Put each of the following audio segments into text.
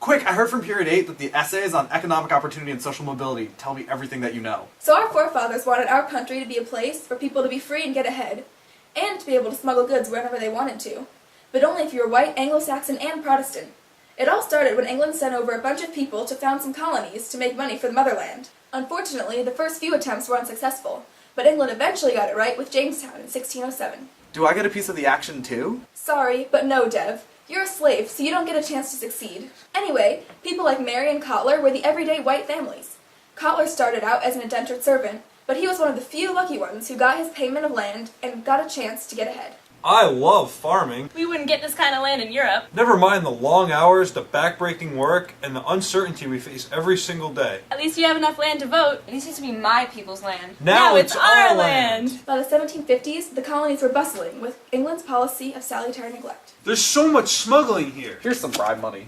Quick, I heard from Period 8 that the essays on economic opportunity and social mobility tell me everything that you know. So our forefathers wanted our country to be a place for people to be free and get ahead, and to be able to smuggle goods wherever they wanted to. But only if you were white, Anglo-Saxon, and Protestant. It all started when England sent over a bunch of people to found some colonies to make money for the motherland. Unfortunately, the first few attempts were unsuccessful, but England eventually got it right with Jamestown in 1607. Do I get a piece of the action too? Sorry, but no, Dev. You're a slave, so you don't get a chance to succeed. Anyway, people like Mary and Cotler were the everyday white families. Cotler started out as an indentured servant, but he was one of the few lucky ones who got his payment of land and got a chance to get ahead. I love farming. We wouldn't get this kind of land in Europe. Never mind the long hours, the backbreaking work, and the uncertainty we face every single day. At least you have enough land to vote. It used to be my people's land. Now it's our land. By the 1750s, the colonies were bustling with England's policy of salutary neglect. There's so much smuggling here. Here's some bribe money.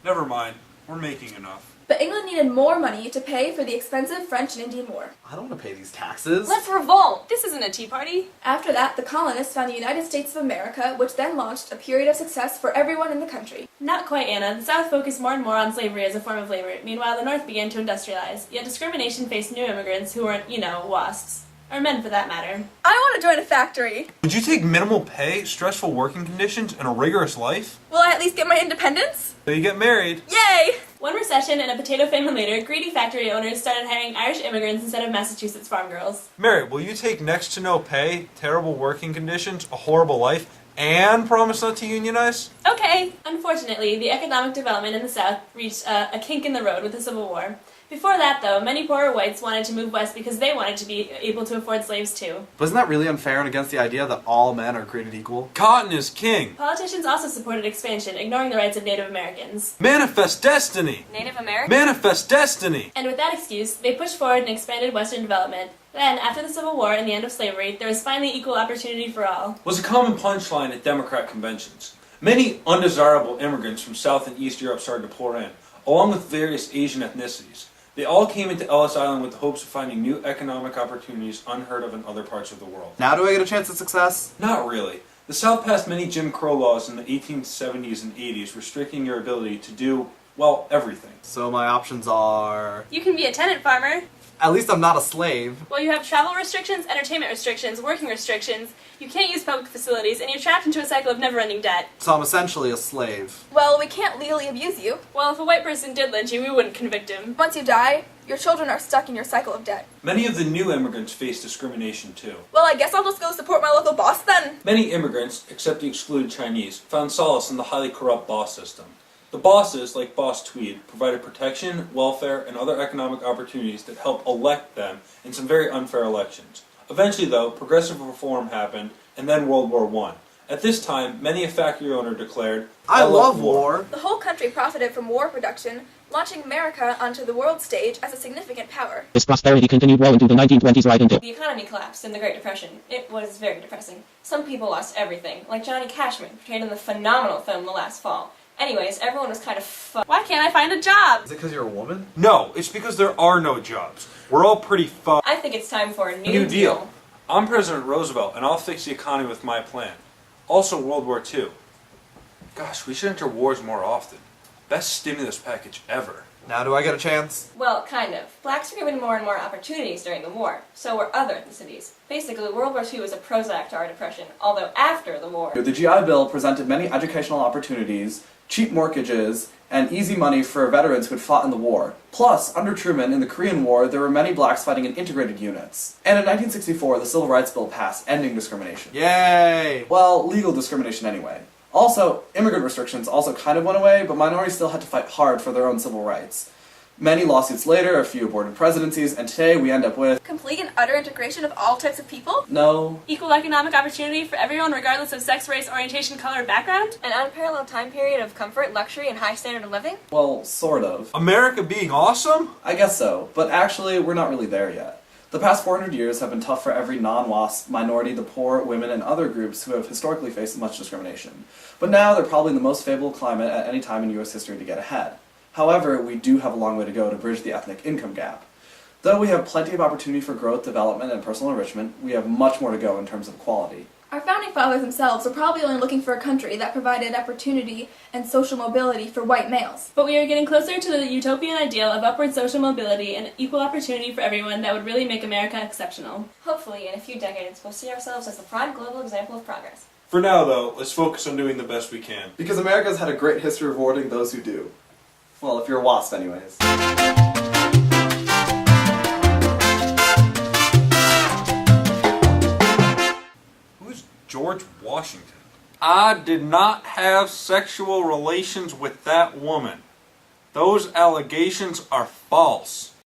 Never mind. We're making enough. But England needed more money to pay for the expensive French and Indian War. I don't want to pay these taxes. Let's revolt. This isn't a tea party. After that, the colonists found the United States of America, which then launched a period of success for everyone in the country. Not quite, Anna. The South focused more and more on slavery as a form of labor. Meanwhile, the North began to industrialize. Yet discrimination faced new immigrants who weren't, wasps. Or men, for that matter. I want to join a factory. Would you take minimal pay, stressful working conditions, and a rigorous life? Will I at least get my independence? So you get married. Yay! One recession and a potato famine later, greedy factory owners started hiring Irish immigrants instead of Massachusetts farm girls. Mary, will you take next to no pay, terrible working conditions, a horrible life, and promise not to unionize? Okay. Unfortunately, the economic development in the South reached a kink in the road with the Civil War. Before that, though, many poorer whites wanted to move west because they wanted to be able to afford slaves too. But isn't that really unfair and against the idea that all men are created equal? Cotton is king. Politicians also supported expansion, ignoring the rights of Native Americans. Manifest destiny. Native Americans? Manifest destiny. And with that excuse, they pushed forward and expanded Western development. Then, after the Civil War and the end of slavery, there was finally equal opportunity for all. Was a common punchline at Democrat conventions. Many undesirable immigrants from South and East Europe started to pour in, along with various Asian ethnicities. They all came into Ellis Island with the hopes of finding new economic opportunities unheard of in other parts of the world. Now do I get a chance at success? Not really. The South passed many Jim Crow laws in the 1870s and 80s restricting your ability to do, well, everything. So my options are... You can be a tenant farmer. At least I'm not a slave. Well, you have travel restrictions, entertainment restrictions, working restrictions. You can't use public facilities, and you're trapped into a cycle of never-ending debt. So I'm essentially a slave. Well, we can't legally abuse you. Well, if a white person did lynch you, we wouldn't convict him. Once you die, your children are stuck in your cycle of debt. Many of the new immigrants faced discrimination too. Well, I guess I'll just go support my local boss then. Many immigrants, except the excluded Chinese, found solace in the highly corrupt boss system. The bosses, like Boss Tweed, provided protection, welfare, and other economic opportunities that helped elect them in some very unfair elections. Eventually, though, progressive reform happened, and then World War I. At this time, many a factory owner declared, I love war. The whole country profited from war production, launching America onto the world stage as a significant power. This prosperity continued well into the 1920s right into The economy collapsed in the Great Depression. It was very depressing. Some people lost everything, like Johnny Cashman, portrayed in the phenomenal film The Last Fall. Anyways, everyone was kind of Why can't I find a job? Is it because you're a woman? No, it's because there are no jobs. We're all pretty I think it's time for a new deal. I'm President Roosevelt, and I'll fix the economy with my plan. Also World War II. Gosh, we should enter wars more often. Best stimulus package ever. Now do I get a chance? Well, kind of. Blacks were given more and more opportunities during the war. So were other ethnicities. Basically, World War II was a Prozac to our depression, although after the war. The GI Bill presented many educational opportunities, cheap mortgages, and easy money for veterans who had fought in the war. Plus, under Truman, in the Korean War, there were many blacks fighting in integrated units. And in 1964, the Civil Rights Bill passed, ending discrimination. Yay! Well, legal discrimination anyway. Also, immigrant restrictions also kind of went away, but minorities still had to fight hard for their own civil rights. Many lawsuits later, a few aborted presidencies, and today we end up with... Complete and utter integration of all types of people? No. Equal economic opportunity for everyone regardless of sex, race, orientation, color, or background? An unparalleled time period of comfort, luxury, and high standard of living? Well, sort of. America being awesome? I guess so, but actually, we're not really there yet. The past 400 years have been tough for every non-WASP, minority, the poor, women, and other groups who have historically faced much discrimination. But now they're probably in the most favorable climate at any time in US history to get ahead. However, we do have a long way to go to bridge the ethnic income gap. Though we have plenty of opportunity for growth, development, and personal enrichment, we have much more to go in terms of equality. Our founding fathers themselves were probably only looking for a country that provided opportunity and social mobility for white males. But we are getting closer to the utopian ideal of upward social mobility and equal opportunity for everyone that would really make America exceptional. Hopefully, in a few decades, we'll see ourselves as the prime global example of progress. For now, though, let's focus on doing the best we can. Because America's had a great history of rewarding those who do. Well, if you're a WASP anyways. Who's George Washington? I did not have sexual relations with that woman. Those allegations are false.